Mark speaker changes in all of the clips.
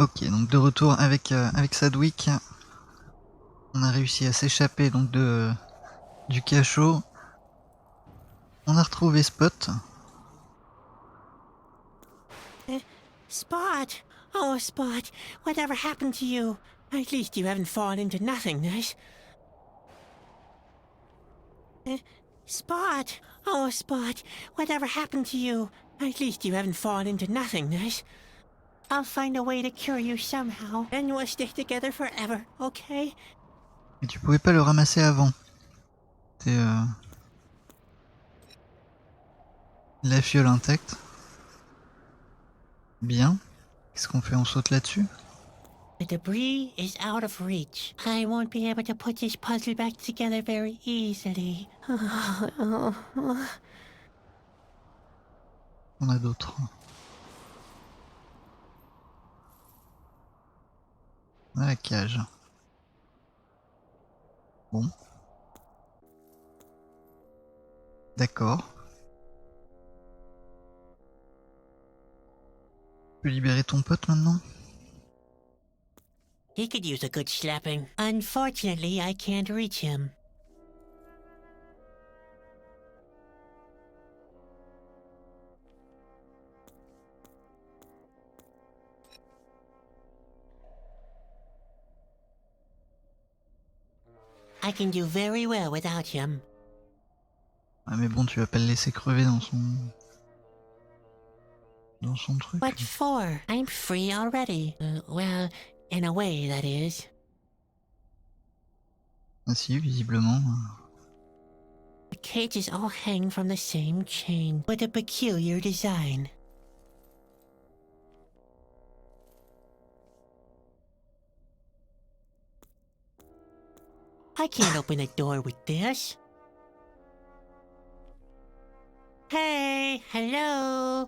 Speaker 1: Ok, donc de retour avec Sadwick. On a réussi à s'échapper donc du cachot. On a retrouvé Spot.
Speaker 2: Spot! Oh, Spot, whatever happened to you? At least you haven't fallen into nothingness. Spot! Oh, Spot, whatever happened to you? At least you haven't fallen into nothingness. I'll find a way to cure you somehow, and we'll stick together forever, okay?
Speaker 1: Et tu pouvais pas le ramasser avant. C'est la fiole intacte. Bien. Qu'est-ce qu'on fait? On saute là-dessus?
Speaker 2: The debris is out of reach. I won't be able to put this puzzle back together very easily.
Speaker 1: On a d'autres. On a la cage. Bon. D'accord. Tu peux libérer ton pote maintenant?
Speaker 2: He could use a good slapping. Unfortunately, I can't reach him. I can do very well without him.
Speaker 1: Ah mais bon, tu vas pas le laisser crever dans son truc.
Speaker 2: What for? I'm free already. Well, in a way, that is.
Speaker 1: Ah si, visiblement.
Speaker 2: The cages all hang from the same chain, with a peculiar design. I can't open a door with this. Hey, hello.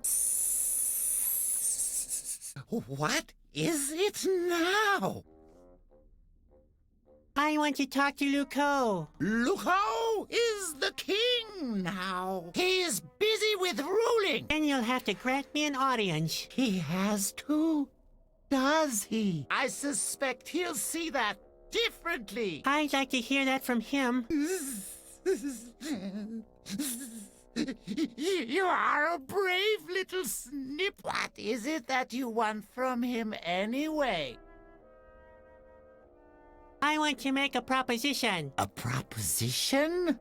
Speaker 3: What is it now?
Speaker 2: I want to talk to Luco.
Speaker 3: Luco is the king now. He is busy with ruling.
Speaker 2: Then you'll have to grant me an audience.
Speaker 3: He has to, does he? I suspect he'll see that differently.
Speaker 2: I'd like to hear that from him.
Speaker 3: You are a brave little snip. What is it that you want from him anyway?
Speaker 2: I want to make a proposition.
Speaker 3: A proposition?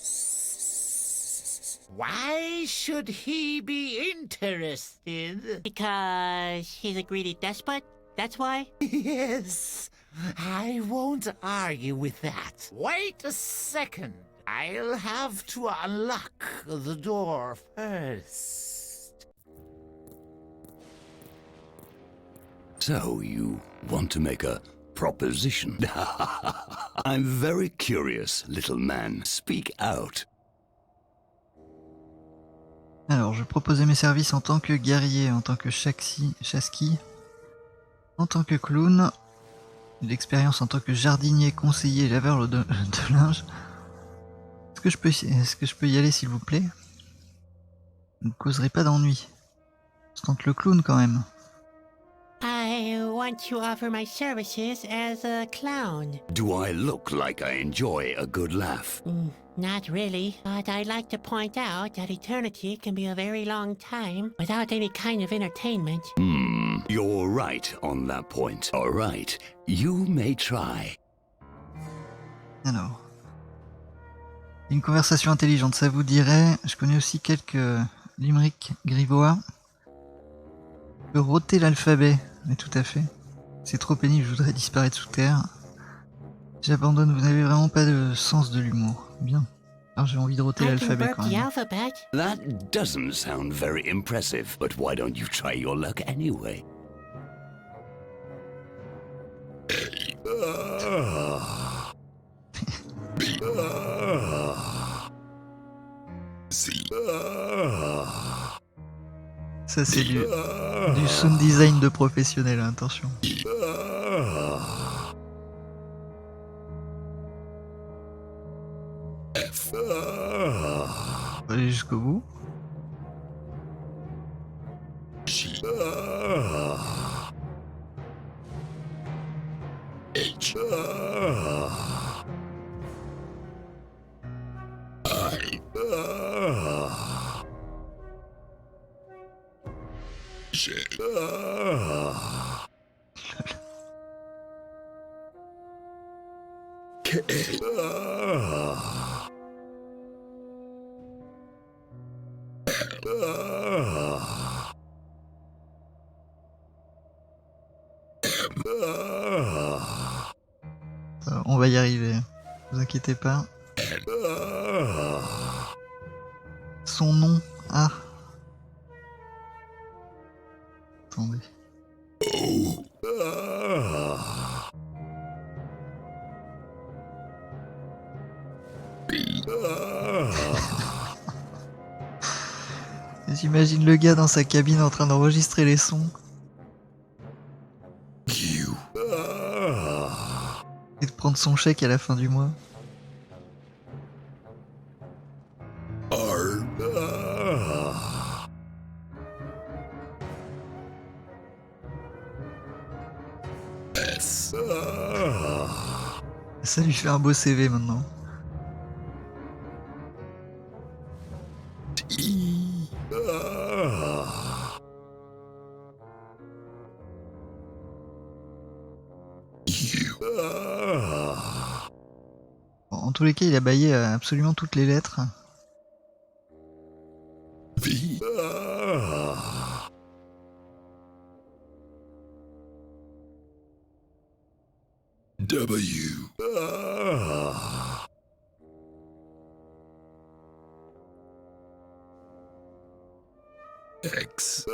Speaker 3: Why should he be interested?
Speaker 2: Because he's a greedy despot, that's why?
Speaker 3: Yes, I won't argue with that. Wait a second. I'll have to unlock the door first.
Speaker 4: So, you want to make a proposition? I'm very curious, little man. Speak out.
Speaker 1: Alors, je proposais mes services en tant que guerrier, en tant que chasqui, en tant que clown, l'expérience en tant que jardinier, conseiller, laveur de linge. Est-ce que je peux y aller s'il vous plaît? Vous ne causerez pas d'ennui. Je tente le clown quand même.
Speaker 2: I want to offer my services as a clown.
Speaker 4: Do I look like I enjoy a good laugh?
Speaker 2: Not really, but I'd like to point out that eternity can be a very long time without any kind of entertainment.
Speaker 4: You're right on that point. All right, you may try.
Speaker 1: Alors. Une conversation intelligente, ça vous dirait. Je connais aussi quelques limerick grivois. Je peux roter l'alphabet, mais tout à fait. C'est trop pénible, je voudrais disparaître sous terre. J'abandonne, vous n'avez vraiment pas de sens de l'humour. Bien. Alors j'ai envie de roter
Speaker 2: I can
Speaker 1: l'alphabet
Speaker 2: burp
Speaker 1: quand
Speaker 2: the
Speaker 1: même.
Speaker 2: alphabet.
Speaker 4: That doesn't sound very impressive, but why don't you try your luck anyway?
Speaker 1: Ça c'est du sound design de professionnel, hein, attention. On va aller jusqu'au bout.
Speaker 4: cage.
Speaker 1: On va y arriver, vous inquiétez pas. Son nom, ah. Attendez. J'imagine le gars dans sa cabine en train d'enregistrer les sons. Et de prendre son chèque à la fin du mois. Ça lui fait un beau CV maintenant. Bon, en tous les cas, il a baillé absolument toutes les lettres.
Speaker 4: W. X.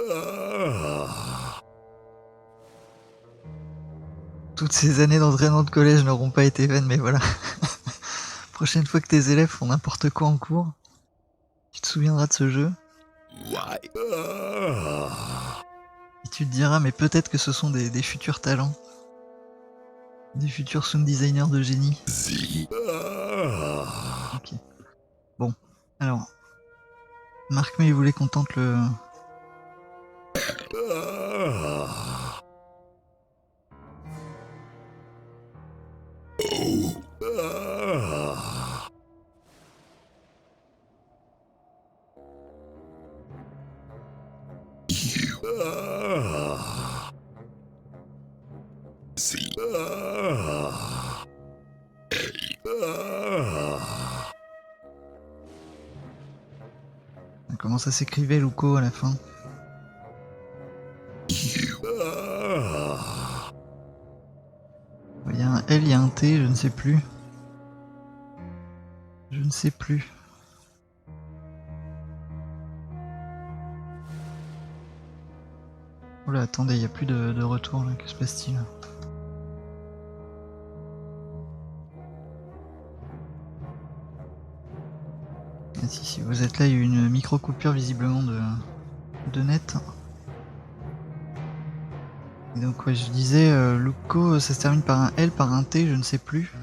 Speaker 1: Toutes ces années d'entraînement de collège n'auront pas été vaines, mais voilà. Prochaine fois que tes élèves font n'importe quoi en cours, tu te souviendras de ce jeu.
Speaker 4: Y.
Speaker 1: Et tu te diras, mais peut-être que ce sont des futurs talents. Des futurs sound designers de génie.
Speaker 4: Z.
Speaker 1: Ok. Bon, alors. Marc mais il voulait qu'on tente le... Comment ça s'écrivait Luco à la fin? Il y a un L, il y a un T, je ne sais plus. Je ne sais plus. Oula, attendez, il n'y a plus de retour là, que se passe-t-il? Ah, si vous êtes là, il y a eu une micro-coupure visiblement de net. Et donc ouais, je disais, Luco, ça se termine par un L, par un T, je ne sais plus.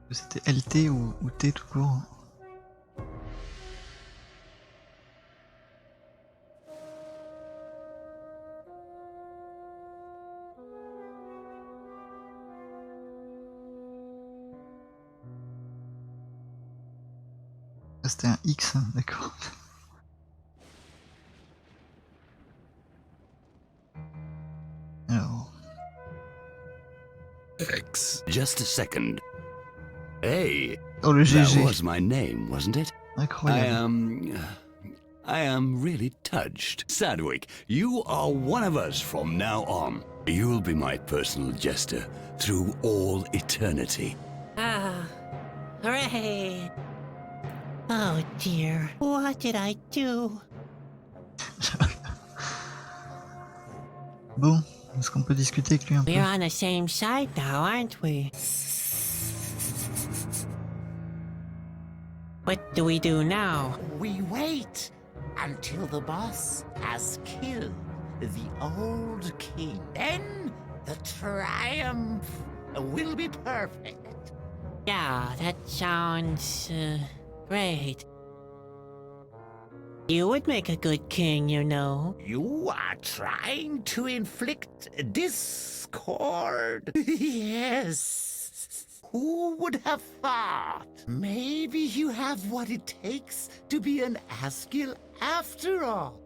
Speaker 1: C'était LT ou T tout court. Ah, c'était un X, d'accord. Alors...
Speaker 4: X. Just a second. Hey.
Speaker 1: Oh, le
Speaker 4: That
Speaker 1: GG.
Speaker 4: was my name, wasn't it?
Speaker 1: Incroyable.
Speaker 4: I am really touched. Sadwick, you are one of us from now on. You'll be my personal jester through all eternity.
Speaker 2: Ah, hooray! Oh dear, what did I do?
Speaker 1: Bon, est-ce qu'on peut discuter avec lui un peu?
Speaker 2: We're on the same side now, aren't we? What do we do now?
Speaker 3: We wait until the boss has killed the old king. Then the triumph will be perfect.
Speaker 2: Yeah, that sounds great. You would make a good king, you know.
Speaker 3: You are trying to inflict discord. Yes. Who would have thought? Maybe you have what it takes to be an Asgil after all.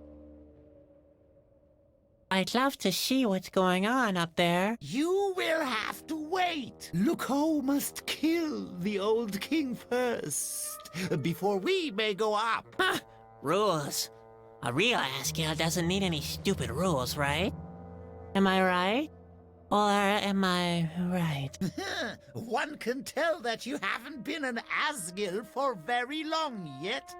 Speaker 2: I'd love to see what's going on up there.
Speaker 3: You will have to wait. Luco must kill the old king first, before we may go up.
Speaker 2: Huh. Rules. A real Asgil doesn't need any stupid rules, right? Am I right? Or am I right?
Speaker 3: One can tell that you haven't been an Asgil for very long yet.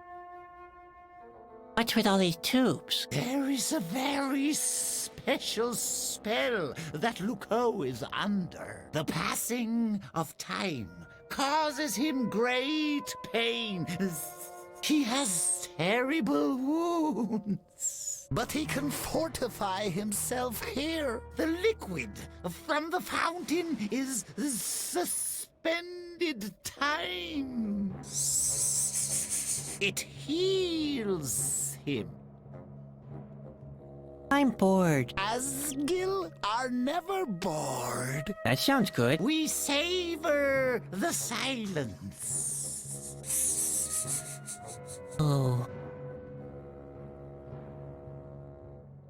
Speaker 2: What's with all these tubes?
Speaker 3: There is a very special spell that Luco is under. The passing of time causes him great pain. He has terrible wounds, but he can fortify himself here. The liquid from the fountain is suspended time. It heals him.
Speaker 2: I'm bored.
Speaker 3: Asgil are never bored.
Speaker 2: That sounds good.
Speaker 3: We savor the silence.
Speaker 2: Oh.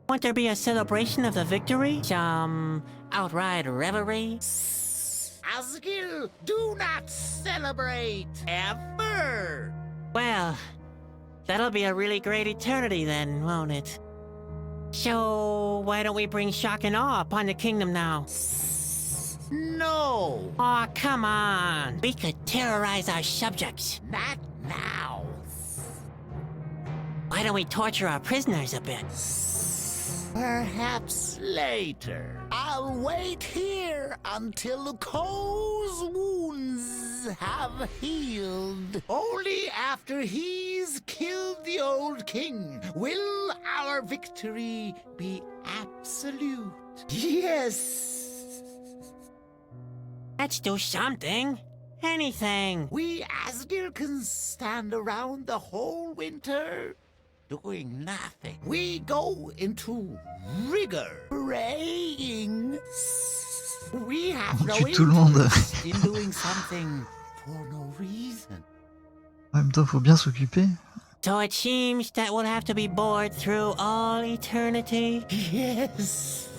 Speaker 2: Won't there be a celebration of the victory? Some outright revelry?
Speaker 3: Asgil do not celebrate ever.
Speaker 2: Well, that'll be a really great eternity then, won't it? So, why don't we bring shock and awe upon the kingdom now?
Speaker 3: No,
Speaker 2: Aw, come on. We could terrorize our subjects.
Speaker 3: not now.
Speaker 2: Why don't we torture our prisoners a bit?
Speaker 3: Perhaps later. I'll wait here until Luco's wounds have healed. Only after he's killed the old king will our victory be absolute. Yes.
Speaker 2: Let's do something. Anything.
Speaker 3: We Asgir can stand around the whole winter doing nothing. We go into rigor, praying. We have no
Speaker 1: tue tout le monde.
Speaker 3: interest in doing something for no reason.
Speaker 1: En même temps, faut bien s'occuper.
Speaker 2: So it seems that we'll have to be bored through all eternity.
Speaker 3: Yes,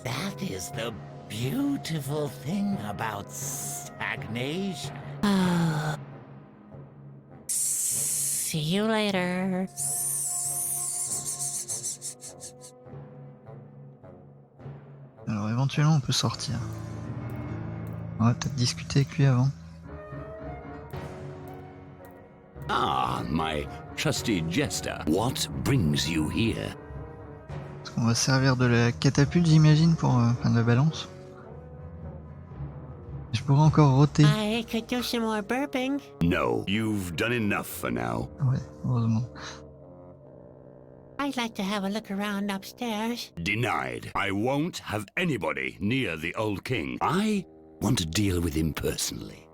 Speaker 3: that is the beautiful thing about stagnation.
Speaker 2: See you later.
Speaker 1: Alors éventuellement on peut sortir. On va peut-être discuter avec lui avant.
Speaker 4: Ah, my trusty jester. What brings you here?
Speaker 1: Parce qu'on va se servir de la catapulte j'imagine pour enfin de la balance. Je pourrais encore roter.
Speaker 2: I could do some more burping.
Speaker 4: No, you've done enough for now.
Speaker 1: Ouais, heureusement.
Speaker 2: I'd like to have a look around upstairs.
Speaker 4: Denied. I won't have anybody near the old king. I want to deal with him personally.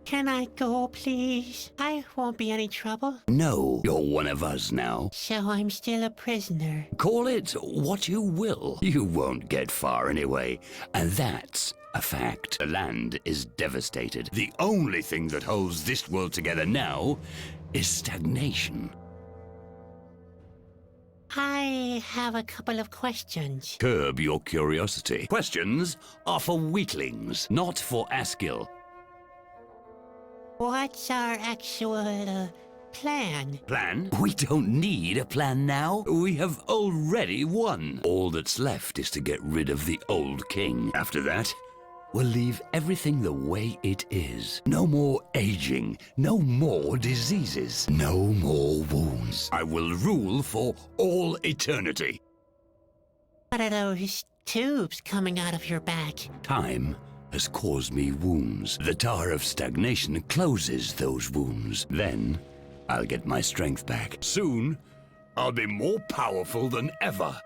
Speaker 2: Can I go, please? I won't be any trouble.
Speaker 4: No, you're one of us now.
Speaker 2: So I'm still a prisoner.
Speaker 4: Call it what you will. You won't get far anyway. And that's a fact. The land is devastated. The only thing that holds this world together now is stagnation.
Speaker 2: I have a couple of questions.
Speaker 4: Curb your curiosity. Questions are for weaklings, not for Asgil.
Speaker 2: What's our actual, plan?
Speaker 4: Plan? We don't need a plan now. We have already won. All that's left is to get rid of the old king. After that, we'll leave everything the way it is. No more aging, no more diseases, no more wounds. I will rule for all eternity.
Speaker 2: What are those tubes coming out of your back?
Speaker 4: Time has caused me wounds. The tar of stagnation closes those wounds. Then, I'll get my strength back. Soon, I'll be more powerful than ever.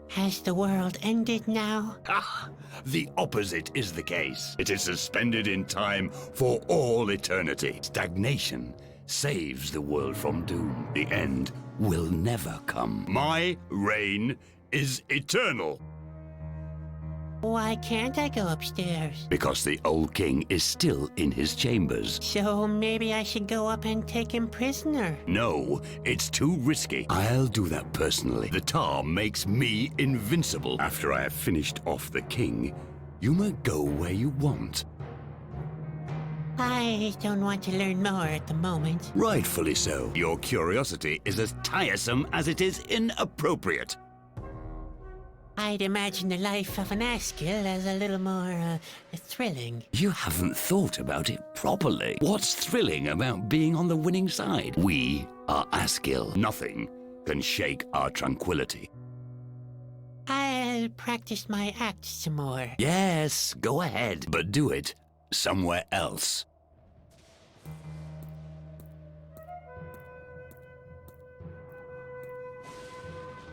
Speaker 2: Has the world ended now?
Speaker 4: Ah, the opposite is the case. It is suspended in time for all eternity. Stagnation saves the world from doom. The end will never come. My reign is eternal.
Speaker 2: Why can't I go upstairs?
Speaker 4: Because the old king is still in his chambers.
Speaker 2: So maybe I should go up and take him prisoner.
Speaker 4: No, it's too risky. I'll do that personally. The tar makes me invincible. After I have finished off the king, you may go where you want.
Speaker 2: I don't want to learn more at the moment.
Speaker 4: Rightfully so. Your curiosity is as tiresome as it is inappropriate.
Speaker 2: I'd imagine the life of an Askill as a little more thrilling.
Speaker 4: You haven't thought about it properly. What's thrilling about being on the winning side? We are Askill. Nothing can shake our tranquility.
Speaker 2: I'll practice my act some more.
Speaker 4: Yes, go ahead, but do it somewhere else.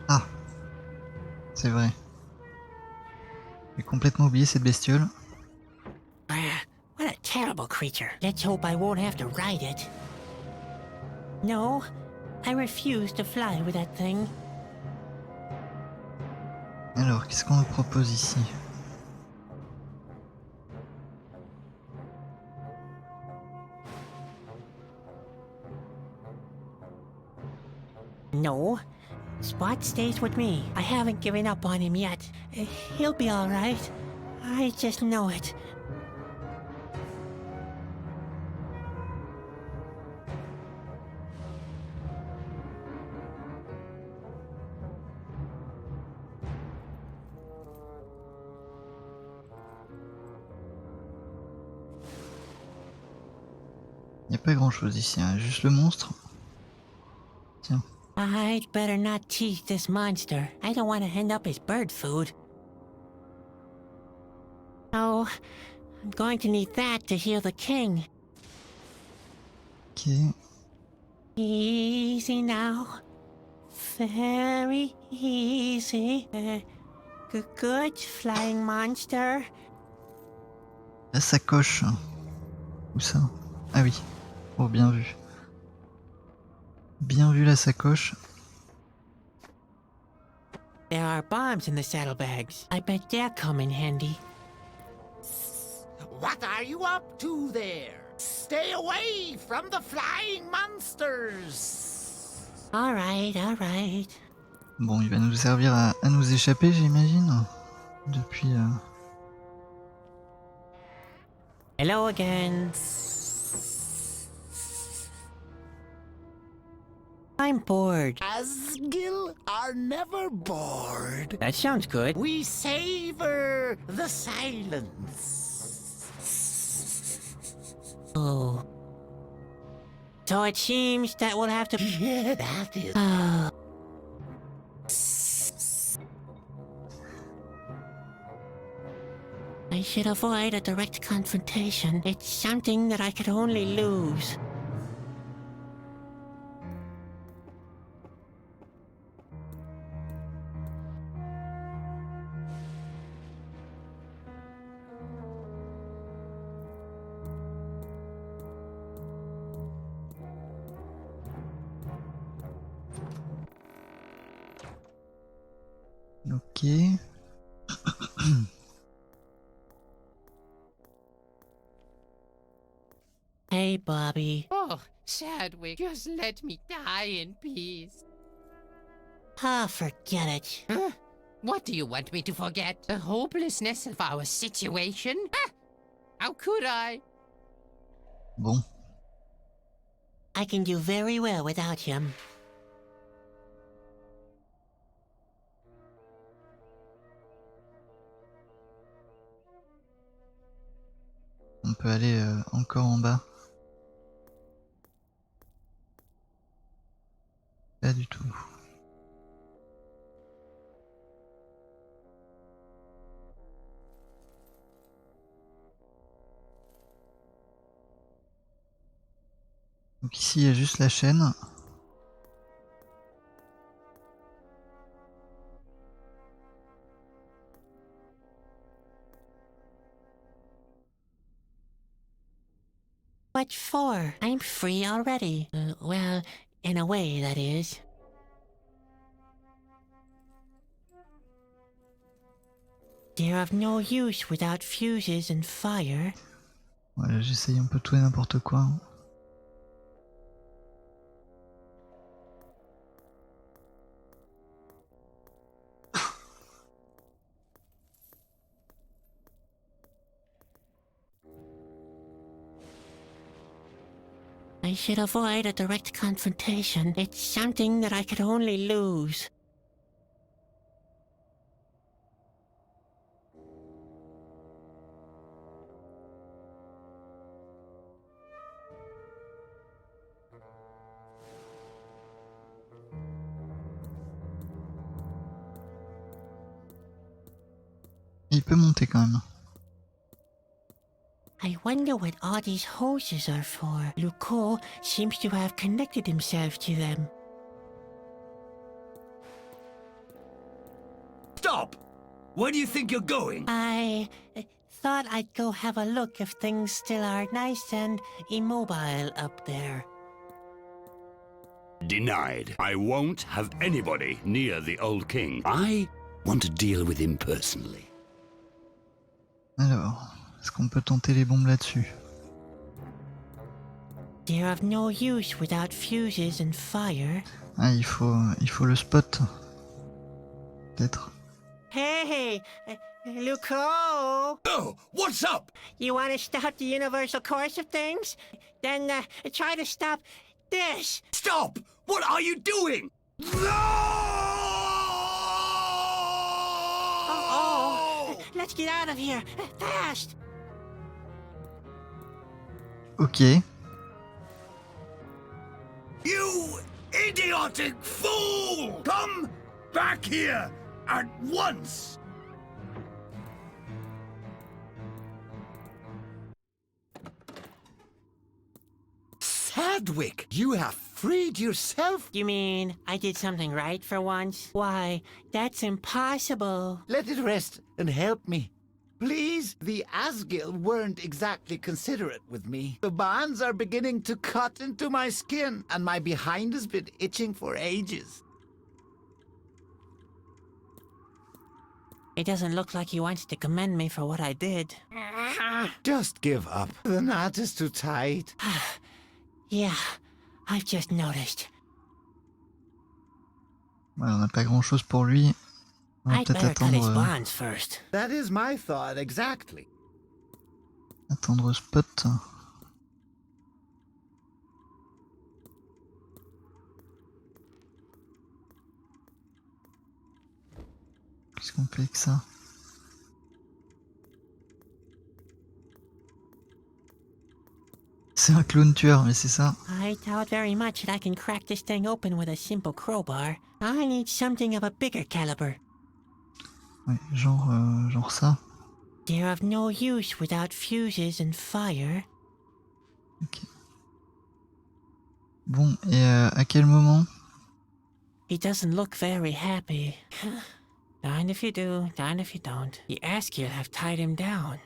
Speaker 1: Ah, c'est vrai. J'ai complètement oublié cette bestiole.
Speaker 2: What a terrible creature. Let's hope I won't have to ride it. No, I refuse to fly with that thing.
Speaker 1: Alors, qu'est-ce qu'on nous propose ici?
Speaker 2: No, Spot stays with me. I haven't given up on him yet. He'll be all right. I just know it.
Speaker 1: Il n'y a pas grand chose ici, hein. Juste le monstre. Tiens.
Speaker 2: I'd better not tease this monster. I don't want to end up as bird food. Oh, I'm going to need that to heal the king.
Speaker 1: Ok.
Speaker 2: Easy now. Very easy. Good flying monster.
Speaker 1: La sacoche. Où ça? Ah oui. Oh, bien vu. Bien vu la sacoche.
Speaker 2: There are bombs in the saddlebags. I bet they'll come in handy.
Speaker 3: What are you up to there? Stay away from the flying monsters!
Speaker 2: All right, all right.
Speaker 1: Bon, il va nous servir à nous échapper, j'imagine. Depuis...
Speaker 2: Hello again. I'm bored.
Speaker 3: Asgil are never bored.
Speaker 2: That sounds good.
Speaker 3: We savor the silence.
Speaker 2: Oh. So it seems that we'll have to...
Speaker 3: Yeah, that is.
Speaker 2: I should avoid a direct confrontation. It's something that I could only lose.
Speaker 1: Ok.
Speaker 2: Hey, Bobby.
Speaker 5: Oh, Chadwick, just let me die in peace.
Speaker 2: Ah, forget it.
Speaker 5: Huh? What do you want me to forget? The hopelessness of our situation? Huh? How could I?
Speaker 1: Bon.
Speaker 2: I can do very well without him.
Speaker 1: On peut aller encore en bas. Pas du tout. Donc ici il y a juste la chaîne.
Speaker 2: What for? I'm free already. Well, in a way, that is. They're of no use without fuses and fire.
Speaker 1: Voilà, j'essaye un peu tout et n'importe quoi. Hein.
Speaker 2: I should avoid a direct confrontation. It's something that I could only lose.
Speaker 1: Il peut monter quand même.
Speaker 2: I wonder what all these hoses are for. Lucot seems to have connected himself to them.
Speaker 4: Stop! Where do you think you're going?
Speaker 2: I thought I'd go have a look if things still are nice and immobile up there.
Speaker 4: Denied. I won't have anybody near the old king. I want to deal with him personally.
Speaker 1: Alors, est-ce qu'on peut tenter les bombes là-dessus?
Speaker 2: They're of no use without fuses and fire.
Speaker 1: Ah, il faut le spot. Peut-être.
Speaker 2: Hey, Lucot!
Speaker 4: Oh, what's up?
Speaker 2: You want to stop the universal course of things? Then try to stop this!
Speaker 4: Stop! What are you doing? No!
Speaker 2: Let's get out of here, fast!
Speaker 1: Ok.
Speaker 4: You idiotic fool! Come back here at once!
Speaker 3: Sadwick, you have freed yourself.
Speaker 2: You mean I did something right for once? Why, that's impossible.
Speaker 3: Let it rest and help me. Please, the Asgil weren't exactly considerate with me. The bonds are beginning to cut into my skin, and my behind has been itching for ages.
Speaker 2: It doesn't look like he wants to commend me for what I did.
Speaker 3: Just give up. The knot is too tight.
Speaker 2: Yeah, I've just noticed.
Speaker 1: Ouais, on n'a pas grand chose pour lui. On va
Speaker 2: I'd
Speaker 1: peut-être
Speaker 2: better cut his
Speaker 1: attendre,
Speaker 2: bonds first.
Speaker 3: That is my thought exactly.
Speaker 1: attendre spot. Qu'est-ce qu'on fait avec ça? C'est un clone tueur, mais c'est ça.
Speaker 2: I doubt very much that I can crack this thing open with a simple crowbar. I need something of a bigger caliber.
Speaker 1: Ouais, genre ça.
Speaker 2: They're of no use without fuses and fire.
Speaker 1: Ok. Bon, et à quel moment?
Speaker 2: He doesn't look very happy. Darned if you do, darned if you don't. The Asgil have tied him down.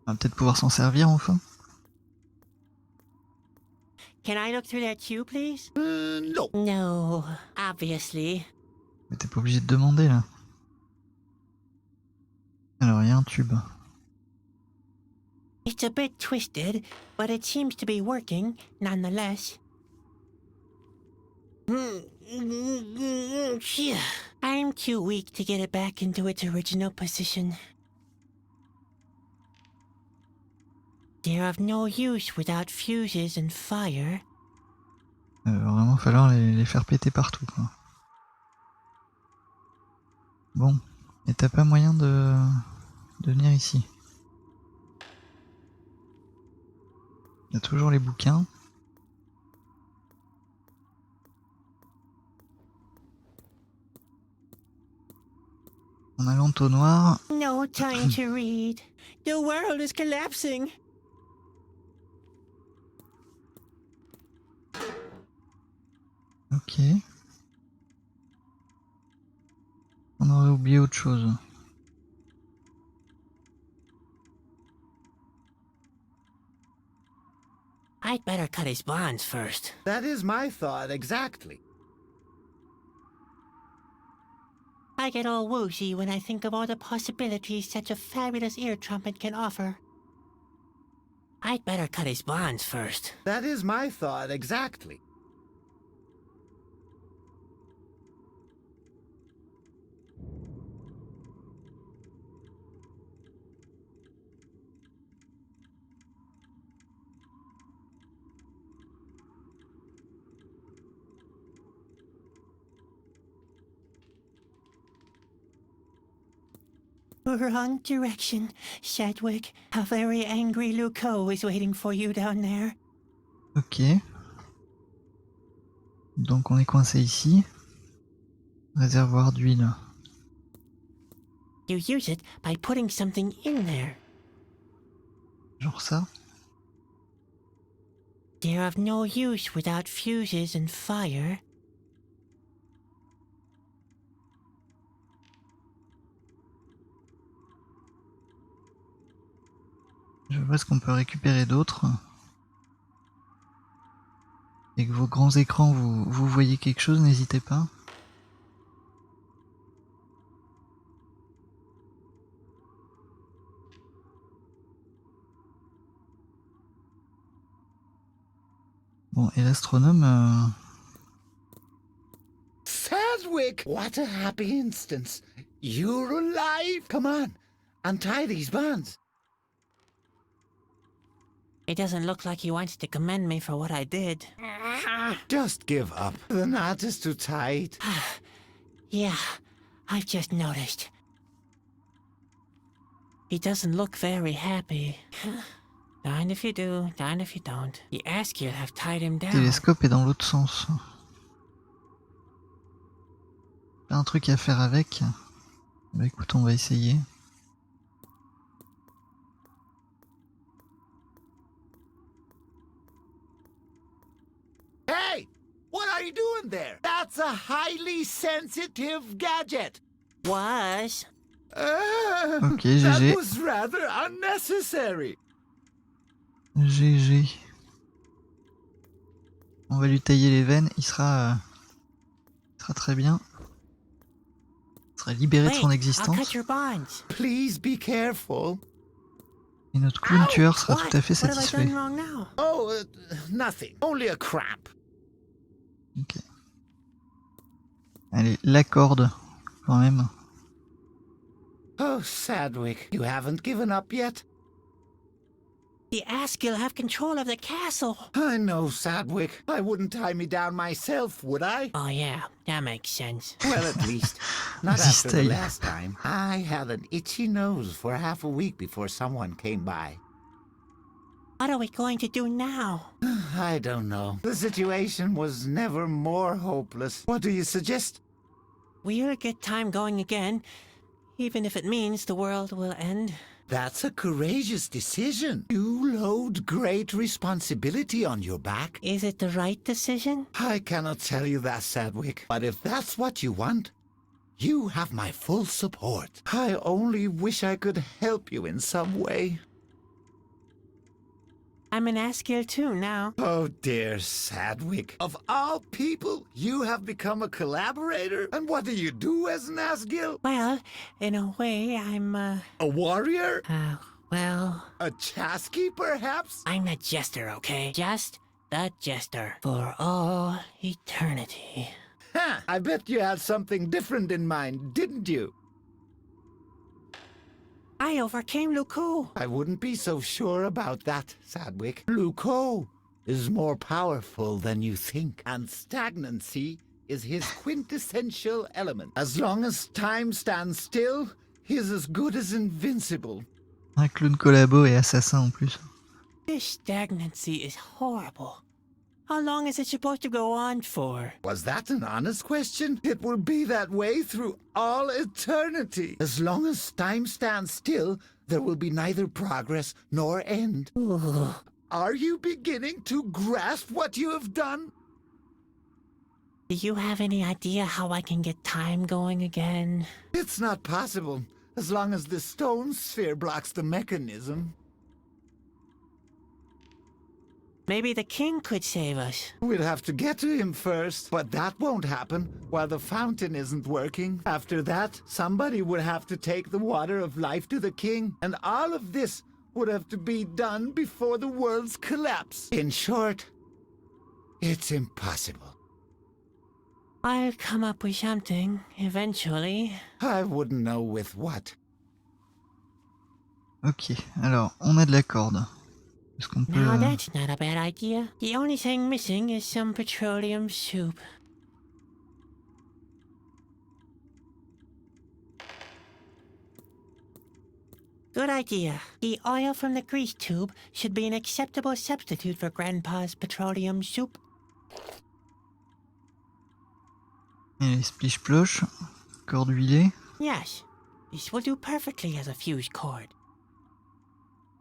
Speaker 1: On va peut-être pouvoir s'en servir enfin.
Speaker 2: Can I look through that tube, please?
Speaker 3: No.
Speaker 2: No, obviously.
Speaker 1: Mais t'es pas obligé de demander là. Alors, il y a un tube.
Speaker 2: It's a bit twisted, but it seems to be working, nonetheless. I'm too weak to get it back into its original position. They're of no use without fuses and fire.
Speaker 1: Il va vraiment falloir les faire péter partout, quoi. Bon, et t'as pas moyen de venir ici. Il y a toujours les bouquins. On a l'entonnoir.
Speaker 2: No time to read. The world is collapsing.
Speaker 1: oublié autre chose.
Speaker 2: I'd better cut his bonds first.
Speaker 3: That is my thought exactly.
Speaker 2: I get all woozy when I think of all the possibilities such a fabulous ear trumpet can offer. I'd better cut his bonds first.
Speaker 3: That is my thought exactly.
Speaker 2: Wrong direction, Sedgwick. A very angry Luco is waiting for you down there.
Speaker 1: Ok. Donc on est coincé ici. Réservoir d'huile.
Speaker 2: You use it by putting something in there.
Speaker 1: Genre ça.
Speaker 2: They're of no use without fuses and fire.
Speaker 1: Je vois ce qu'on peut récupérer d'autre. Et que vos grands écrans, vous voyez quelque chose, n'hésitez pas. Bon, et l'astronome...
Speaker 3: Sedgwick! What a happy instance. You're alive! Come on, untie these bonds.
Speaker 2: It doesn't look like he wants to commend me for what I did.
Speaker 3: Just give up. The knot is too tight.
Speaker 2: Yeah, I've just noticed. He doesn't look very happy. Darned if you do, darned if you don't. The Askew have tied him
Speaker 1: Le
Speaker 2: down.
Speaker 1: télescope est dans l'autre sens. Pas un truc à faire avec. Bah écoute, on va essayer.
Speaker 3: Hey! What are you doing there? That's a highly sensitive gadget.
Speaker 2: Was?
Speaker 1: Ok,
Speaker 3: That
Speaker 1: GG.
Speaker 3: was rather unnecessary.
Speaker 1: GG. On va lui tailler les veines, il sera très bien. Il sera libéré de
Speaker 2: Wait,
Speaker 1: son
Speaker 2: I'll
Speaker 1: existence.
Speaker 2: cut your bonds.
Speaker 3: Please be careful.
Speaker 1: Et notre clown tueur sera
Speaker 2: What?
Speaker 1: tout à fait
Speaker 2: What have I
Speaker 1: satisfait.
Speaker 2: done wrong now?
Speaker 3: Oh, nothing. Only a cramp.
Speaker 1: Ok. Allez, la corde, quand même.
Speaker 3: Oh, Sedgwick, you haven't given up yet?
Speaker 2: The Askew have control of the castle.
Speaker 3: I know, Sedgwick. I wouldn't tie me down myself, would I?
Speaker 2: Oh yeah, that makes sense.
Speaker 3: Well, at least, not
Speaker 1: This
Speaker 3: after the
Speaker 1: style.
Speaker 3: last time. I had an itchy nose for half a week before someone came by.
Speaker 2: What are we going to do now?
Speaker 3: I don't know. The situation was never more hopeless. What do you suggest?
Speaker 2: We'll get time going again, even if it means the world will end.
Speaker 3: That's a courageous decision. You load great responsibility on your back.
Speaker 2: Is it the right decision?
Speaker 3: I cannot tell you that, Sedgwick. But if that's what you want, you have my full support. I only wish I could help you in some way.
Speaker 2: I'm an Askew too now.
Speaker 3: Oh dear, Sedgwick. Of all people, you have become a collaborator? And what do you do as an Asgil?
Speaker 2: Well, in a way, I'm,
Speaker 3: A warrior?
Speaker 2: well,
Speaker 3: A chasky, perhaps?
Speaker 2: I'm the jester, okay? Just the jester. For all eternity.
Speaker 3: Ha! I bet you had something different in mind, didn't you?
Speaker 2: I overcame Luco.
Speaker 3: I wouldn't be so sure about that, Sedgwick. Luco is more powerful than you think, and stagnancy is his quintessential element. As long as time stands still, he is as good as invincible.
Speaker 1: Un clown collabo et assassin en plus.
Speaker 2: This stagnancy is horrible. How long is it supposed to go on for?
Speaker 3: Was that an honest question? It will be that way through all eternity. As long as time stands still, there will be neither progress nor end.
Speaker 2: Ooh.
Speaker 3: Are you beginning to grasp what you have done?
Speaker 2: Do you have any idea how I can get time going again?
Speaker 3: It's not possible, as long as the stone sphere blocks the mechanism.
Speaker 2: Maybe the king could save us.
Speaker 3: We'll have to get to him first, but that won't happen while the fountain isn't working. After that, somebody would have to take the water of life to the king, and all of this would have to be done before the world's collapse. In short, it's impossible.
Speaker 2: I'll come up with something, eventually.
Speaker 3: I wouldn't know with what.
Speaker 1: Ok, alors, on a de la corde. Est-ce qu'on peut...
Speaker 2: Now that's not a bad idea. The only thing missing is some petroleum soup. Good idea. The oil from the grease tube should be an acceptable substitute for Grandpa's petroleum soup.
Speaker 1: Et splish-ploche, corde huilée.
Speaker 2: Yes, this will do perfectly as a fuse cord.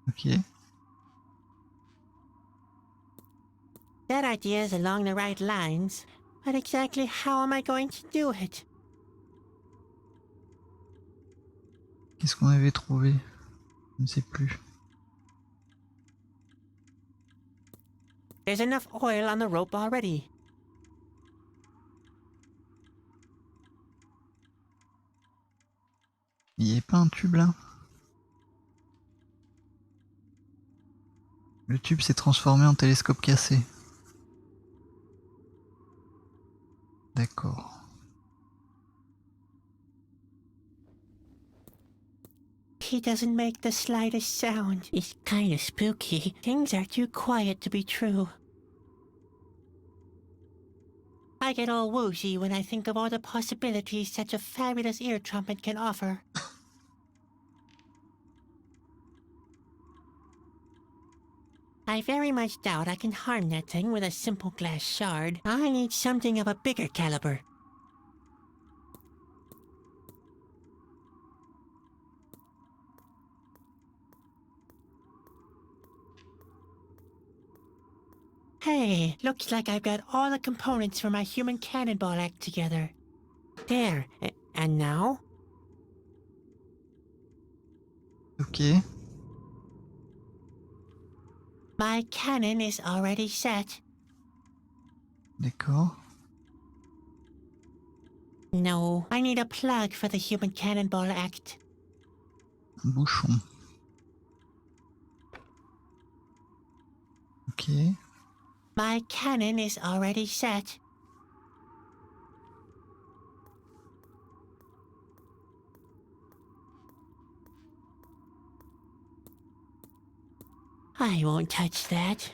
Speaker 1: Ok.
Speaker 2: That idea is along the right lines, but exactly how am I going to do it?
Speaker 1: Qu'est-ce qu'on avait trouvé? Je ne sais plus.
Speaker 2: There's enough oil on the rope already.
Speaker 1: Il n'y avait pas un tube là? Le tube s'est transformé en télescope cassé. D'accord.
Speaker 2: He doesn't make the slightest sound. It's kinda spooky. Things are too quiet to be true. I get all woozy when I think of all the possibilities such a fabulous ear trumpet can offer. I very much doubt I can harm that thing with a simple glass shard. I need something of a bigger caliber. Hey, looks like I've got all the components for my human cannonball act together. There, and now?
Speaker 1: Ok.
Speaker 2: My cannon is already set.
Speaker 1: D'accord.
Speaker 2: No, I need a plug for the human cannonball act.
Speaker 1: Un bouchon. Ok.
Speaker 2: My cannon is already set. I won't touch that.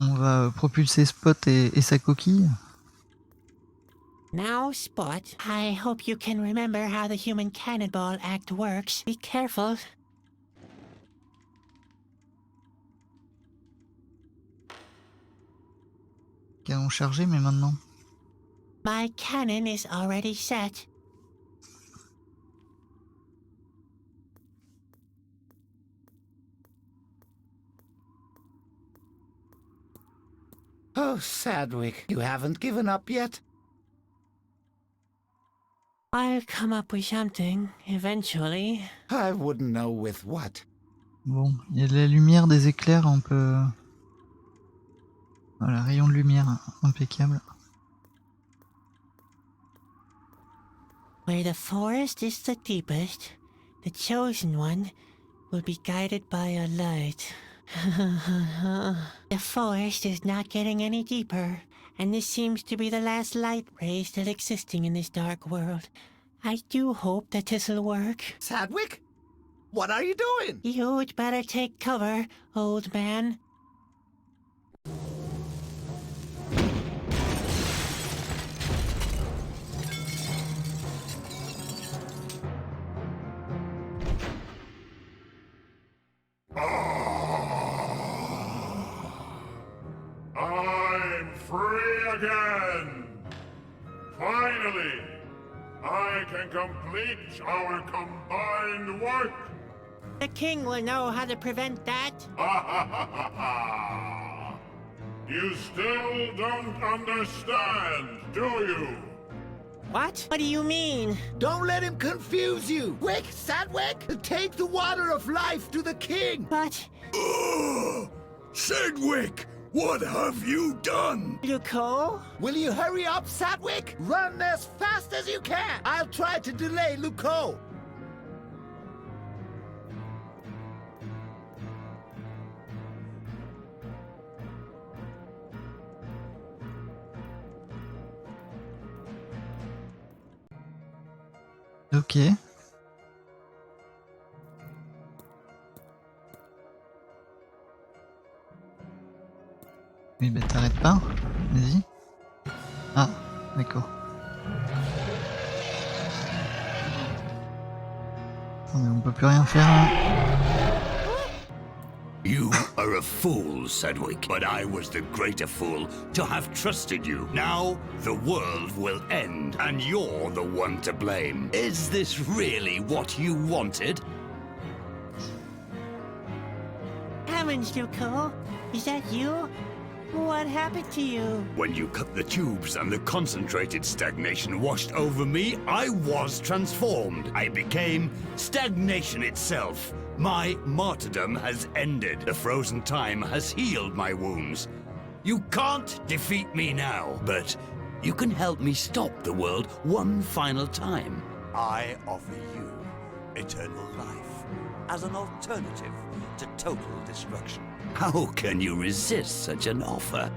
Speaker 1: On va propulser Spot et sa coquille.
Speaker 2: Now, Spot, I hope you can remember how the human cannonball act works. Be careful.
Speaker 1: Canon chargé, mais maintenant.
Speaker 2: My cannon is already set.
Speaker 3: Oh, Sadwick, you haven't given up yet?
Speaker 2: I'll come up with something, eventually.
Speaker 3: I wouldn't know with what.
Speaker 1: Bon, il y a de la lumière, des éclairs, on peut... Voilà, rayon de lumière, impeccable.
Speaker 2: Where the forest is the deepest, the chosen one will be guided by a light. The forest is not getting any deeper, and this seems to be the last light ray still existing in this dark world. I do hope that this'll work.
Speaker 3: Sadwick? What are you doing?
Speaker 2: You'd better take cover, old man.
Speaker 6: I'm free again! Finally! I can complete our combined work!
Speaker 2: The king will know how to prevent that.
Speaker 6: You still don't understand, do you?
Speaker 2: What? What do you mean?
Speaker 3: Don't let him confuse you. Quick, Sadwick, take the water of life to the king.
Speaker 2: But,
Speaker 4: Sedgwick, what have you done?
Speaker 2: Luco?
Speaker 3: Will you hurry up, Sadwick? Run as fast as you can. I'll try to delay Luco.
Speaker 1: Ok. Oui, bah t'arrêtes pas. Vas-y. Ah, d'accord. Attendez, on peut plus rien faire là.
Speaker 4: You are a fool, Sedgwick, but I was the greater fool to have trusted you. Now, the world will end, and you're the one to blame. Is this really what you wanted?
Speaker 2: Heavens, Luco. Is that you? What happened to you?
Speaker 4: When you cut the tubes and the concentrated stagnation washed over me, I was transformed. I became stagnation itself. My martyrdom has ended. The frozen time has healed my wounds. You can't defeat me now, but you can help me stop the world one final time.
Speaker 7: I offer you eternal life as an alternative to total destruction.
Speaker 4: How can you resist such an offer?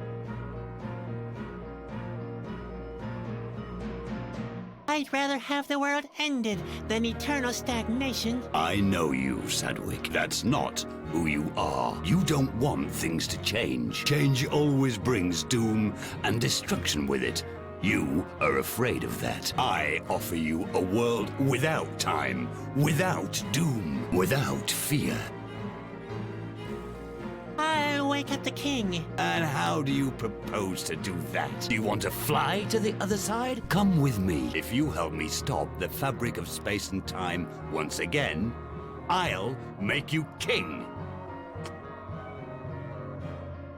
Speaker 2: I'd rather have the world ended than eternal stagnation.
Speaker 4: I know you, Sedgwick. That's not who you are. You don't want things to change. Change always brings doom and destruction with it. You are afraid of that. I offer you a world without time, without doom, without fear.
Speaker 2: I'll wake up the king.
Speaker 4: And how do you propose to do that? Do you want to fly to the other side? Come with me. If you help me stop the fabric of space and time once again, I'll make you king.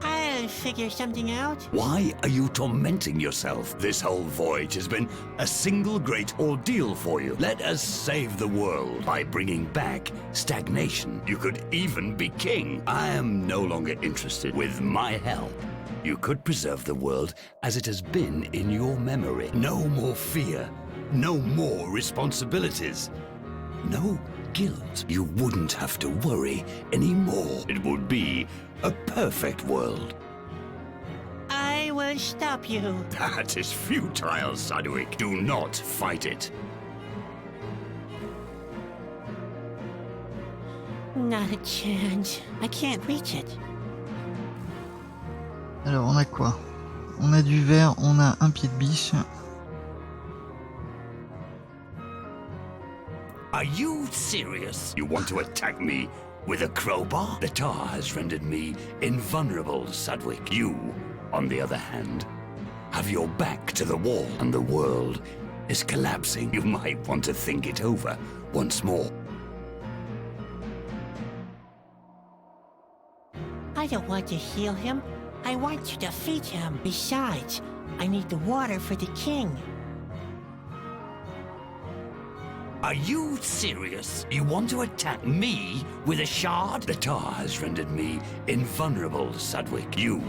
Speaker 2: I'll figure something out.
Speaker 4: Why are you tormenting yourself? This whole voyage has been a single great ordeal for you. Let us save the world by bringing back stagnation. You could even be king. I am no longer interested. With my help, you could preserve the world as it has been in your memory. No more fear. No more responsibilities. No guilt. You wouldn't have to worry anymore. It would be a perfect world.
Speaker 2: I will stop you.
Speaker 4: That is futile, Sedgwick. Do not fight it.
Speaker 2: Not a chance. I can't reach it.
Speaker 1: Alors, on a quoi? On a du verre, on a un pied de biche.
Speaker 4: Are you serious? You want to attack me with a crowbar? The tar has rendered me invulnerable, Sedgwick. You, on the other hand, have your back to the wall and the world is collapsing. You might want to think it over once more.
Speaker 2: I don't want to heal him. I want to defeat him. Besides, I need the water for the king.
Speaker 4: Are you serious? You want to attack me with a shard? The tar has rendered me invulnerable, Sedgwick. You,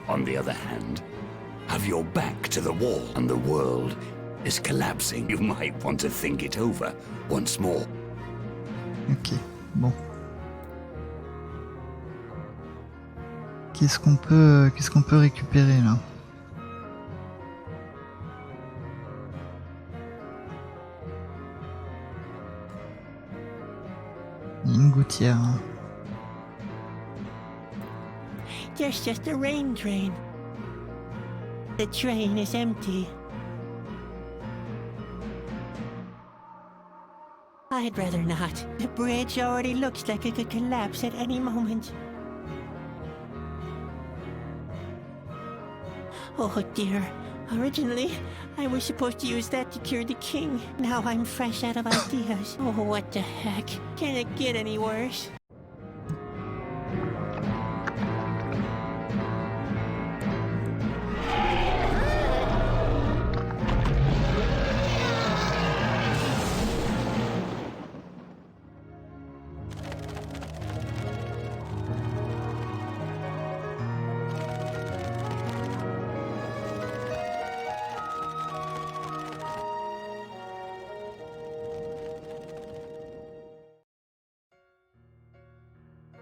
Speaker 4: on the other hand, have your back to the wall and the world is collapsing. You might want to think it over once more.
Speaker 1: Ok, bon. Qu'est-ce qu'on peut récupérer là? Une gouttière.
Speaker 2: There's just a rain drain. The drain is empty. I'd rather not. The bridge already looks like it could collapse at any moment. Oh dear, Originally, I was supposed to use that to cure the king. Now I'm fresh out of ideas. Oh, what the heck? Can it get any worse?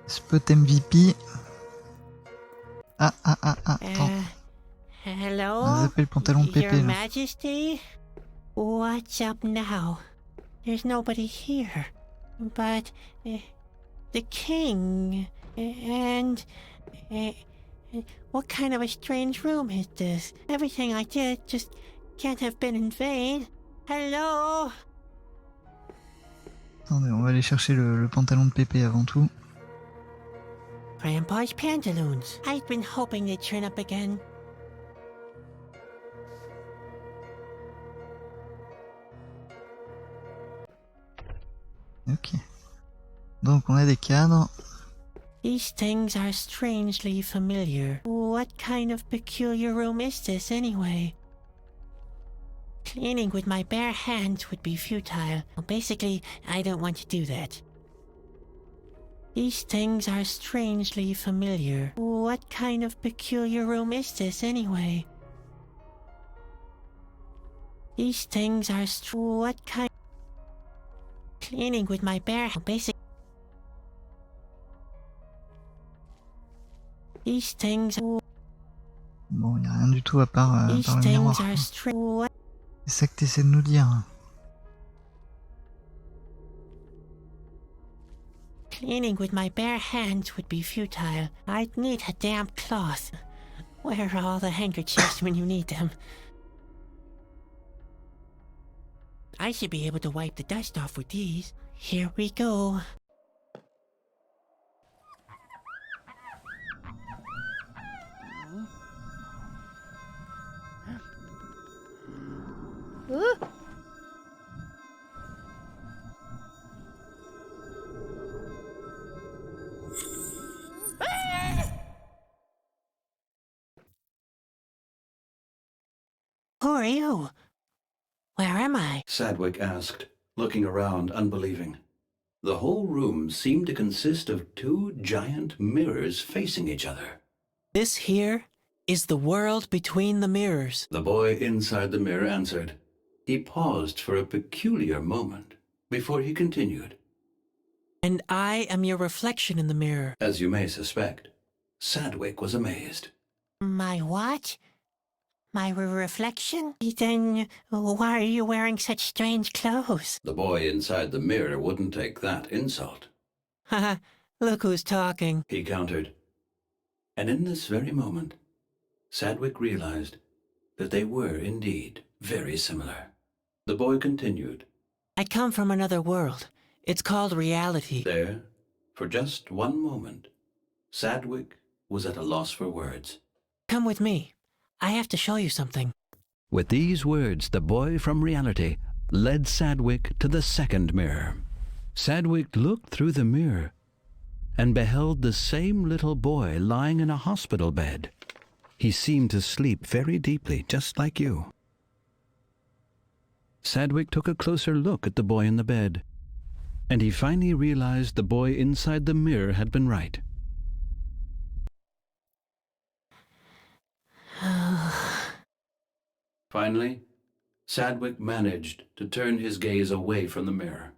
Speaker 1: Spot MVP. Attends.
Speaker 2: Hello?
Speaker 1: On appelle pantalon de
Speaker 2: Your
Speaker 1: pépé, là.
Speaker 2: Majesty? What's up now? There's nobody here. But the king and what kind of a strange room is this? Everything I did just can't have been in vain. Hello?
Speaker 1: Attendez, on va aller chercher le pantalon de pépé avant tout.
Speaker 2: Grandpa's pantaloons. I've been hoping they'd turn up again.
Speaker 1: Ok. Donc on a des cadres.
Speaker 2: These things are strangely familiar. What kind of peculiar room is this anyway? Cleaning with my bare hands would be futile. Well, basically, I don't want to do that. These things are strangely familiar. What kind of peculiar room is this anyway? These things are what kind... Cleaning with my bare hands. Basic... These things...
Speaker 1: Bon, y a rien du tout à part
Speaker 2: These
Speaker 1: le miroir.
Speaker 2: things are
Speaker 1: C'est ça que t'essaies de nous dire.
Speaker 2: Cleaning with my bare hands would be futile. I'd need a damp cloth. Where are all the handkerchiefs when you need them? I should be able to wipe the dust off with these. Here we go. Who are you? Where am I?
Speaker 8: Sadwick asked, looking around unbelieving. The whole room seemed to consist of two giant mirrors facing each other.
Speaker 9: This here is the world between the mirrors.
Speaker 8: The boy inside the mirror answered. He paused for a peculiar moment before he continued.
Speaker 9: And I am your reflection in the mirror.
Speaker 8: As you may suspect, Sadwick was amazed.
Speaker 2: My what? My reflection? Then why are you wearing such strange clothes?
Speaker 8: The boy inside the mirror wouldn't take that insult.
Speaker 9: Haha, look who's talking.
Speaker 8: He countered. And in this very moment, Sadwick realized that they were indeed very similar. The boy continued.
Speaker 9: I come from another world. It's called reality.
Speaker 8: There, for just one moment, Sadwick was at a loss for words.
Speaker 9: Come with me. I have to show you something.
Speaker 4: With these words, the boy from reality led Sadwick to the second mirror. Sadwick looked through the mirror and beheld the same little boy lying in a hospital bed. He seemed to sleep very deeply, just like you. Sadwick took a closer look at the boy in the bed, and he finally realized the boy inside the mirror had been right.
Speaker 8: Finally, Sadwick managed to turn his gaze away from the mirror.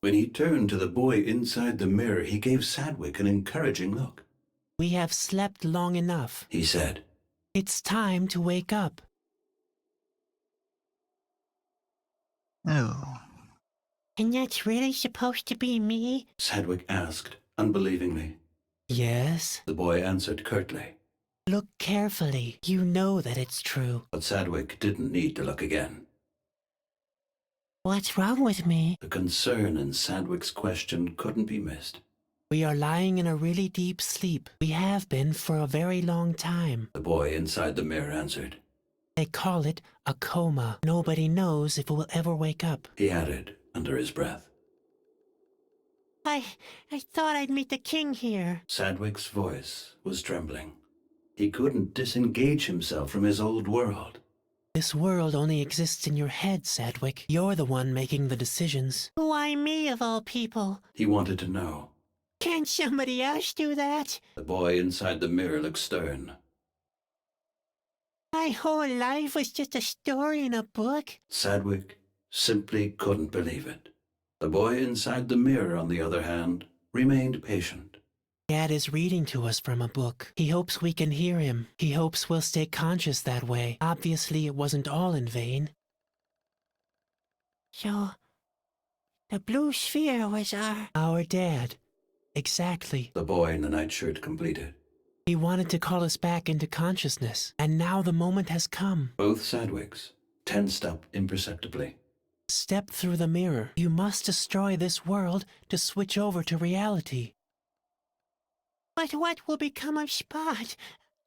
Speaker 8: When he turned to the boy inside the mirror, he gave Sadwick an encouraging look.
Speaker 9: We have slept long enough,
Speaker 8: He said.
Speaker 9: It's time to wake up.
Speaker 1: Alors,
Speaker 2: And that's really supposed to be me?
Speaker 8: Sadwick asked, unbelievingly.
Speaker 9: Yes?
Speaker 8: The boy answered curtly.
Speaker 9: Look carefully. You know that it's true.
Speaker 8: But Sadwick didn't need to look again.
Speaker 2: What's wrong with me?
Speaker 8: The concern in Sadwick's question couldn't be missed.
Speaker 9: We are lying in a really deep sleep. We have been for a very long time.
Speaker 8: The boy inside the mirror answered.
Speaker 9: They call it a coma. Nobody knows if we'll ever wake up.
Speaker 8: He added under his breath.
Speaker 2: I thought I'd meet the king here.
Speaker 8: Sadwick's voice was trembling. He couldn't disengage himself from his old world.
Speaker 9: This world only exists in your head, Sadwick. You're the one making the decisions.
Speaker 2: Why me, of all people?
Speaker 8: He wanted to know.
Speaker 2: Can't somebody else do that?
Speaker 8: The boy inside the mirror looked stern.
Speaker 2: My whole life was just a story in a book.
Speaker 8: Sadwick simply couldn't believe it. The boy inside the mirror, on the other hand, remained patient.
Speaker 9: Dad is reading to us from a book. He hopes we can hear him. He hopes we'll stay conscious that way. Obviously, it wasn't all in vain.
Speaker 2: So, the blue sphere was
Speaker 9: Our dad. Exactly.
Speaker 8: The boy in the nightshirt completed.
Speaker 9: He wanted to call us back into consciousness, and now the moment has come.
Speaker 8: Both Sadwicks tensed up imperceptibly.
Speaker 9: Step through the mirror. You must destroy this world to switch over to reality.
Speaker 2: But what will become of Spot,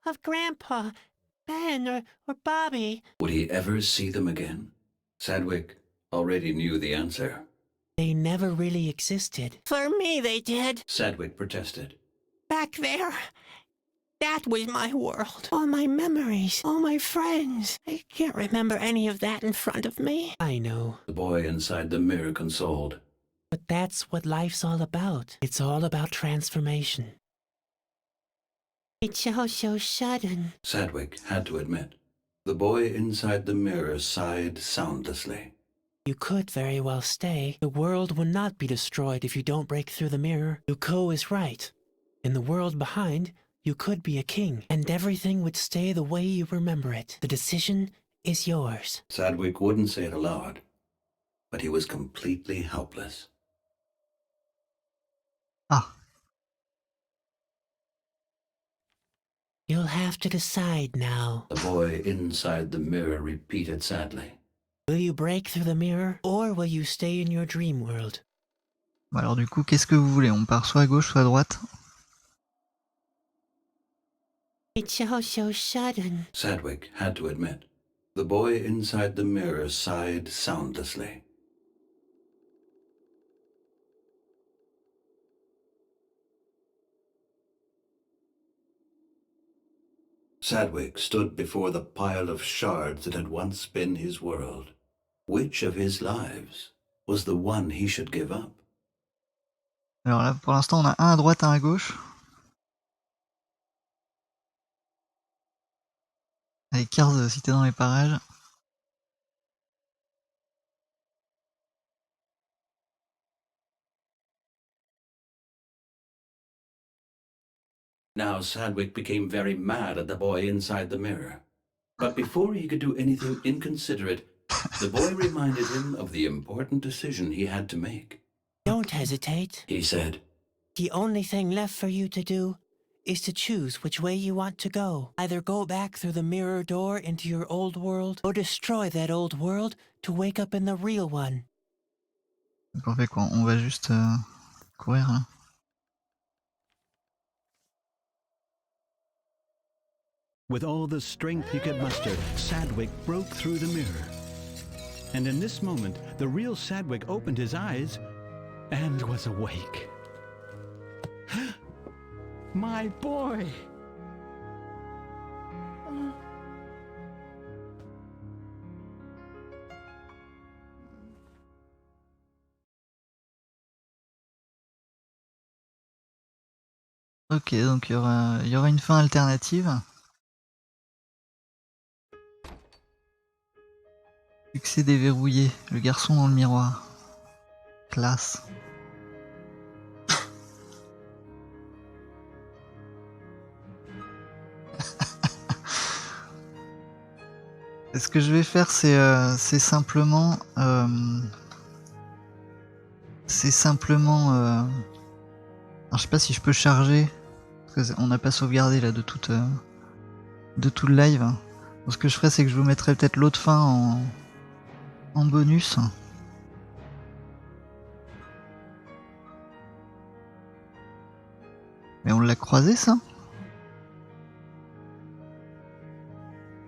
Speaker 2: of Grandpa, Ben, or Bobby?
Speaker 8: Would he ever see them again? Sadwick already knew the answer.
Speaker 9: They never really existed.
Speaker 2: For me they did.
Speaker 8: Sadwick protested.
Speaker 2: Back there. That was my world. All my memories, all my friends. I can't remember any of that in front of me.
Speaker 9: I know.
Speaker 8: The boy inside the mirror consoled.
Speaker 9: But that's what life's all about. It's all about transformation.
Speaker 2: It's all so sudden.
Speaker 8: Sadwick had to admit. The boy inside the mirror sighed soundlessly.
Speaker 9: You could very well stay. The world will not be destroyed if you don't break through the mirror. Luco is right. In the world behind, you could be a king, and everything would stay the way you remember it. The decision is yours.
Speaker 8: Sadwick wouldn't say it aloud, but he was completely helpless.
Speaker 1: Ah.
Speaker 9: You'll have to decide now.
Speaker 8: The boy inside the mirror repeated sadly.
Speaker 9: Will you break through the mirror, or will you stay in your dream world?
Speaker 1: Bon, alors du coup, qu'est-ce que vous voulez? On part soit à gauche, soit à droite?
Speaker 2: It's all so sudden.
Speaker 8: Sadwick had to admit. The boy inside the mirror sighed soundlessly. Sadwick stood before the pile of shards that had once been his world. Which of his lives was the one he should give up?
Speaker 1: Alors là, pour l'instant, on a un à droite, un à gauche. Allez, Kars, si t'es dans les parages.
Speaker 8: Now Sadwick became very mad at the boy inside the mirror. But before he could do anything inconsiderate, the boy reminded him of the important decision he had to make.
Speaker 9: Don't hesitate,
Speaker 8: He said.
Speaker 9: The only thing left for you to do is to choose which way you want to go. Either go back through the mirror door into your old world, or destroy that old world to wake up in the real one.
Speaker 1: Donc on fait quoi? On va juste courir là.
Speaker 10: With all the strength he could muster, Sadwick broke through the mirror. And in this moment, the real Sadwick opened his eyes and was awake. My boy!
Speaker 1: Ok, donc il y aura une fin alternative. Succès déverrouillé, le garçon dans le miroir. Classe. Ce que je vais faire, c'est simplement... alors, je sais pas si je peux charger, parce qu'on n'a pas sauvegardé là de tout le live. Donc, ce que je ferai, c'est que je vous mettrai peut-être l'autre fin en bonus. Mais on l'a croisé ça?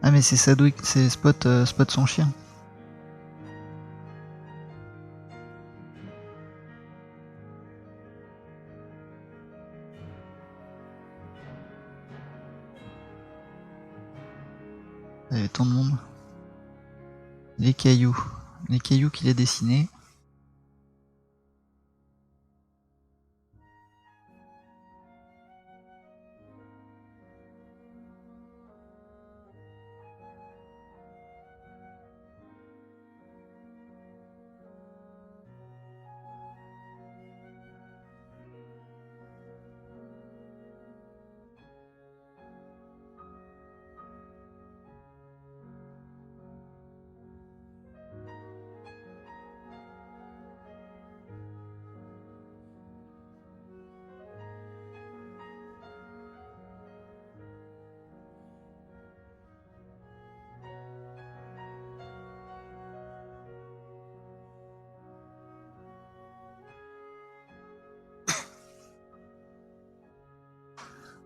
Speaker 1: Ah mais c'est Sadwick, c'est Spot son chien. Il y avait tant de monde. Les cailloux qu'il a dessinés.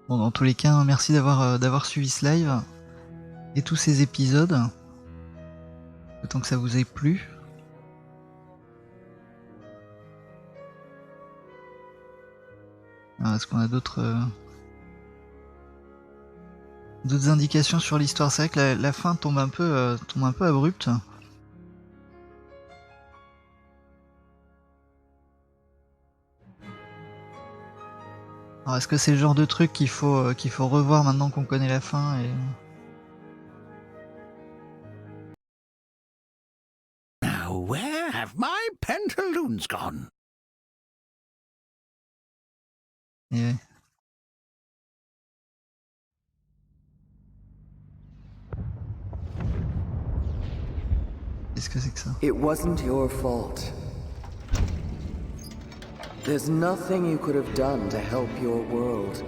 Speaker 1: Bon, dans tous les cas, merci d'avoir suivi ce live et tous ces épisodes. Autant que ça vous ait plu. Est-ce qu'on a d'autres indications sur l'histoire? C'est vrai que la fin tombe un peu abrupte. Alors est-ce que c'est le genre de truc qu'il faut revoir maintenant qu'on connaît la fin et...
Speaker 3: Now where have my pantaloons gone?
Speaker 1: Et ouais. Qu'est-ce que c'est que ça?
Speaker 11: It wasn't your fault. There's nothing you could have done to help your world.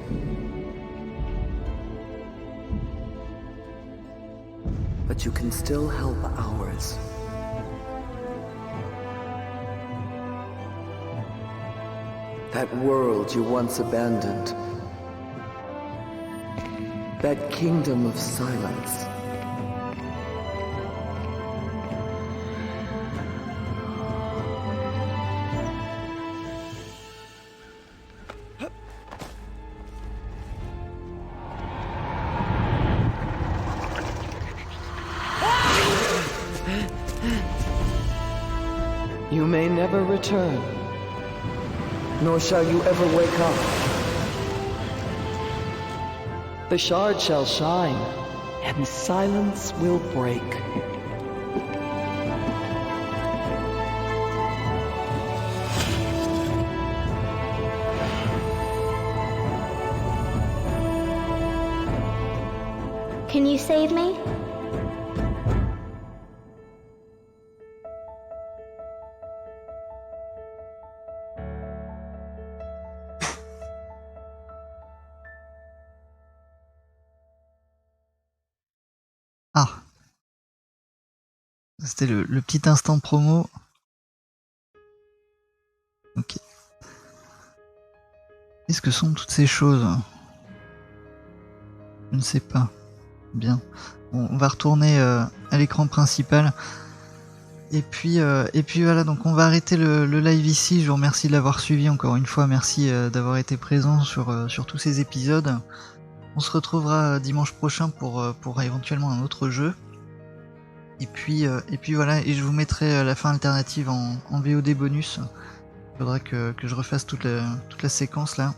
Speaker 11: But you can still help ours. That world you once abandoned. That kingdom of silence. You may never return, nor shall you ever wake up. The shard shall shine, and silence will break.
Speaker 12: Can you save me?
Speaker 1: Ah, c'était le petit instant promo. Ok. Qu'est-ce que sont toutes ces choses? Je ne sais pas. Bien. Bon, on va retourner à l'écran principal. Et puis voilà, donc on va arrêter le live ici. Je vous remercie de l'avoir suivi encore une fois. Merci d'avoir été présent sur tous ces épisodes. On se retrouvera dimanche prochain pour éventuellement un autre jeu. Et puis voilà, et je vous mettrai la fin alternative en VOD bonus. Il faudra que je refasse toute la séquence là.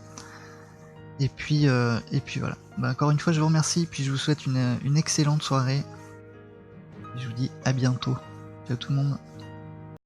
Speaker 1: Et puis voilà. Bah, encore une fois, je vous remercie, puis je vous souhaite une excellente soirée. Et je vous dis à bientôt. Ciao tout le monde.